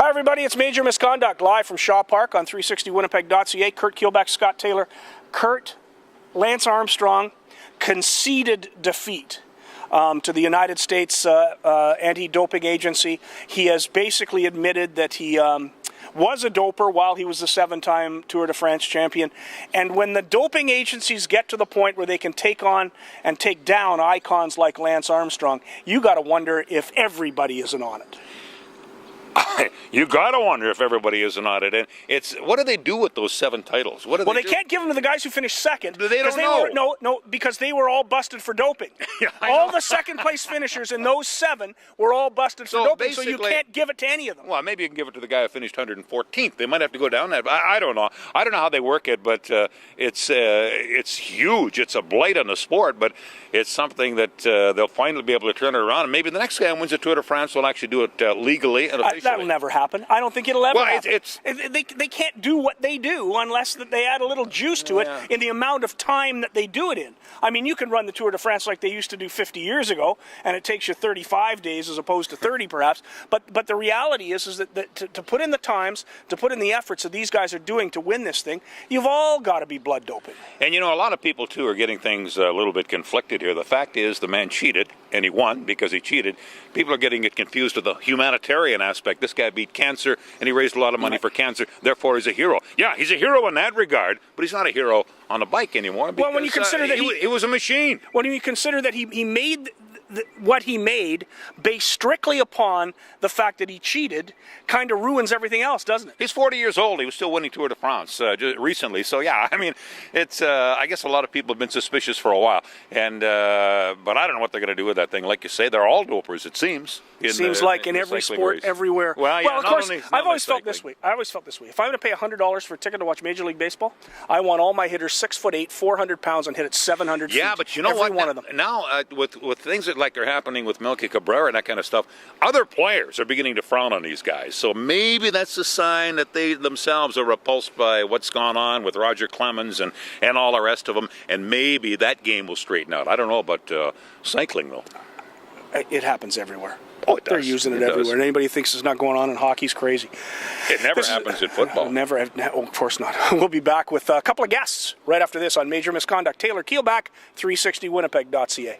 Hi everybody, it's Major Misconduct, live from Shaw Park on 360Winnipeg.ca. Curt Keilback, Scott Taylor. Lance Armstrong conceded defeat to the United States anti-doping agency. He has basically admitted that he was a doper while he was the 7-time Tour de France champion. And when the doping agencies get to the point where they can take on and take down icons like Lance Armstrong, you got to wonder if everybody isn't on it. You gotta wonder if everybody isn't on it. And it's, what do they do with those 7 titles? What do they do? Can't give them to the guys who finished second. They don't know. Because they were all busted for doping. Yeah, all the second-place finishers in those 7 were all busted for doping, so you can't give it to any of them. Well, maybe you can give it to the guy who finished 114th. They might have to go down that. I don't know. I don't know how they work it, but it's huge. It's a blight on the sport, but it's something that they'll finally be able to turn it around. And maybe the next guy who wins the Tour de France will actually do it legally and officially. That'll never happen. I don't think it'll ever happen. They can't do what they do unless that they add a little juice to it in the amount of time that they do it in. I mean, you can run the Tour de France like they used to do 50 years ago, and it takes you 35 days as opposed to 30 perhaps. But the reality is that to put in the times, to put in the efforts that these guys are doing to win this thing, you've all got to be blood doping. And you know, a lot of people too are getting things a little bit conflicted here. The fact is the man cheated, and he won because he cheated. People are getting it confused with the humanitarian aspect. This guy beat cancer, and he raised a lot of money for cancer. Therefore, he's a hero. Yeah, he's a hero in that regard, but he's not a hero on a bike anymore. Because, well, when you consider that he was a machine. When you consider that he made what he made based strictly upon the fact that he cheated, kind of ruins everything else, doesn't it? He's 40 years old. He was still winning Tour de France just recently. So yeah, I mean, it's. I guess a lot of people have been suspicious for a while, and but I don't know what they're going to do with that thing. Like you say, they're all dopers. It seems. Seems like in every sport, everywhere. Well, yeah, of course, I've always felt this way. If I'm going to pay $100 for a ticket to watch Major League Baseball, I want all my hitters 6'8", 400 pounds, and hit it 700 feet. Yeah, but you know every what? One of them. Now, with things that like are happening with Melky Cabrera and that kind of stuff, other players are beginning to frown on these guys. So maybe that's a sign that they themselves are repulsed by what's gone on with Roger Clemens and all the rest of them, and maybe that game will straighten out. I don't know about cycling, though. It happens everywhere. Oh, it does. They're using it everywhere. And anybody who thinks it's not going on in hockey's crazy. It never happens in football. Never. Oh, of course not. We'll be back with a couple of guests right after this on Major Misconduct. Taylor Keilback, 360Winnipeg.ca.